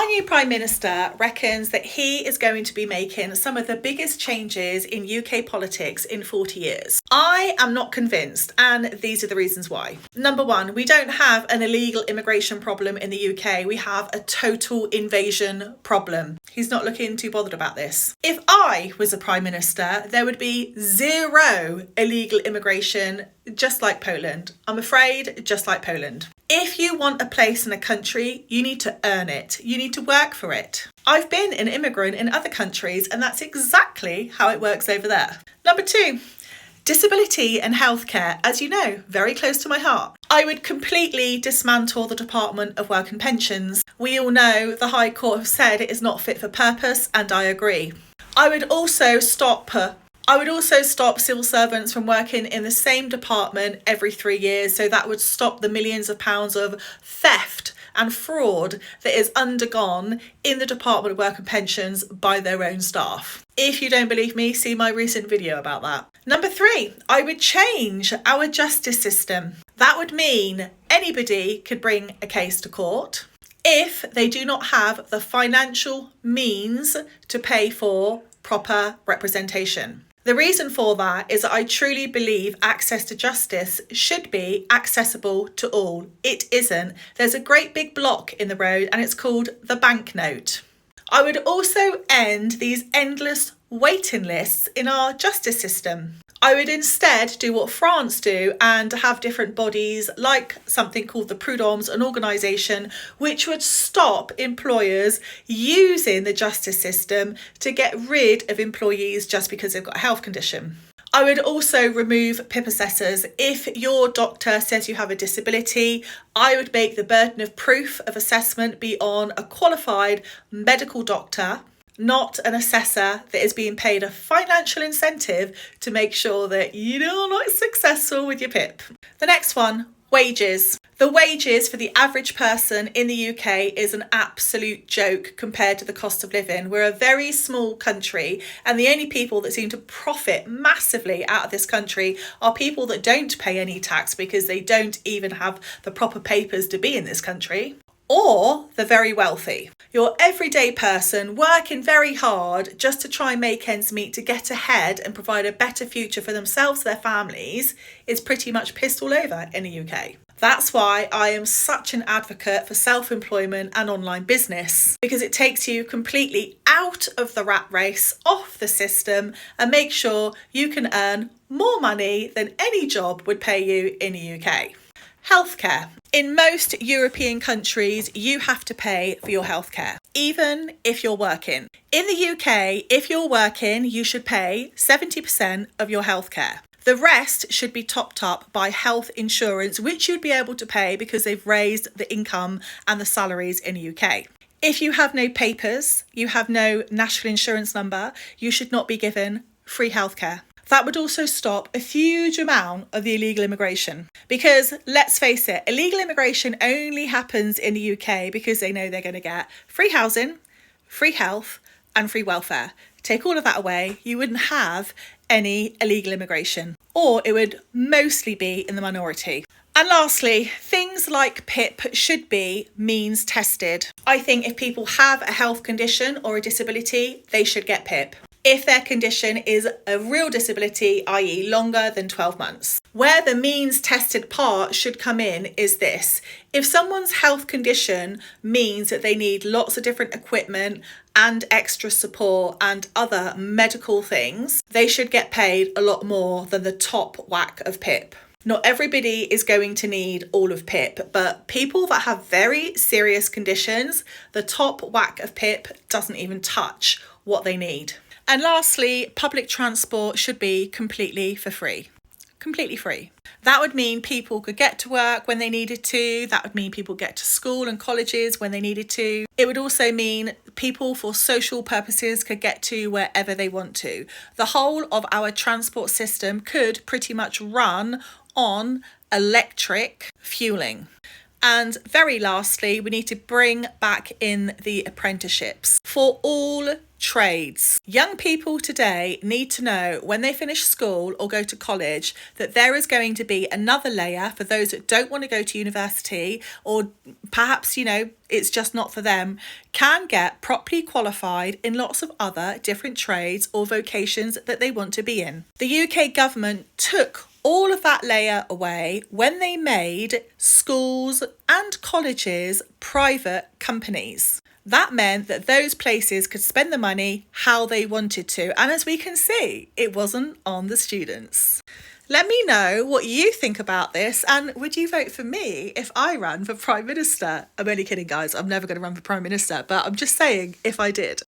Our new Prime Minister reckons that he is going to be making some of the biggest changes in UK politics in 40 years. I am not convinced, and these are the reasons why. Number one, we don't have an illegal immigration problem in the UK. We have a total invasion problem. He's not looking too bothered about this. If I was a Prime Minister, there would be zero illegal immigration, just like Poland. I'm afraid, just like Poland. If you want a place in a country, you need to earn it. You need to work for it. I've been an immigrant in other countries, and that's exactly how it works over there. Number two, disability and healthcare, as you know, very close to my heart. I would completely dismantle the Department of Work and Pensions. We all know the High Court have said it is not fit for purpose, and I agree. I would also stop civil servants from working in the same department every 3 years, so that would stop the millions of pounds of theft and fraud that is undergone in the Department of Work and Pensions by their own staff. If you don't believe me, see my recent video about that. Number three, I would change our justice system. That would mean anybody could bring a case to court if they do not have the financial means to pay for proper representation. The reason for that is that I truly believe access to justice should be accessible to all. It isn't. There's a great big block in the road and it's called the banknote. I would also end these endless waiting lists in our justice system. I would instead do what France do and have different bodies like something called the Prud'hommes, an organisation which would stop employers using the justice system to get rid of employees just because they've got a health condition. I would also remove PIP assessors. If your doctor says you have a disability, I would make the burden of proof of assessment be on a qualified medical doctor, not an assessor that is being paid a financial incentive to make sure that you're not successful with your PIP. The next one, wages. The wages for the average person in the UK is an absolute joke compared to the cost of living. We're a very small country, and the only people that seem to profit massively out of this country are people that don't pay any tax because they don't even have the proper papers to be in this country, or the very wealthy. Your everyday person working very hard just to try and make ends meet to get ahead and provide a better future for themselves and their families is pretty much pissed all over in the UK. That's why I am such an advocate for self-employment and online business, because it takes you completely out of the rat race, off the system, and makes sure you can earn more money than any job would pay you in the UK. Healthcare. In most European countries, you have to pay for your healthcare, even if you're working. In the UK, if you're working, you should pay 70% of your healthcare. The rest should be topped up by health insurance, which you'd be able to pay because they've raised the income and the salaries in the UK. If you have no papers, you have no national insurance number, you should not be given free healthcare. That would also stop a huge amount of the illegal immigration. Because let's face it, illegal immigration only happens in the UK because they know they're going to get free housing, free health, and free welfare. Take all of that away, you wouldn't have any illegal immigration, or it would mostly be in the minority. And lastly, things like PIP should be means tested. I think if people have a health condition or a disability, they should get PIP. If their condition is a real disability, i.e. longer than 12 months. Where the means tested part should come in is this. If someone's health condition means that they need lots of different equipment and extra support and other medical things, they should get paid a lot more than the top whack of PIP. Not everybody is going to need all of PIP, but people that have very serious conditions, the top whack of PIP doesn't even touch what they need. And lastly, public transport should be completely for free. Completely free. That would mean people could get to work when they needed to. That would mean people get to school and colleges when they needed to. It would also mean people for social purposes could get to wherever they want to. The whole of our transport system could pretty much run on electric fueling. And very lastly, we need to bring back in the apprenticeships for all trades. Young people today need to know when they finish school or go to college that there is going to be another layer for those that don't want to go to university, or perhaps, it's just not for them, can get properly qualified in lots of other different trades or vocations that they want to be in. The UK government took all of that layer away when they made schools and colleges private companies. That meant that those places could spend the money how they wanted to. And as we can see, it wasn't on the students. Let me know what you think about this, and would you vote for me if I ran for Prime Minister? I'm only kidding, guys. I'm never going to run for Prime Minister, but I'm just saying if I did.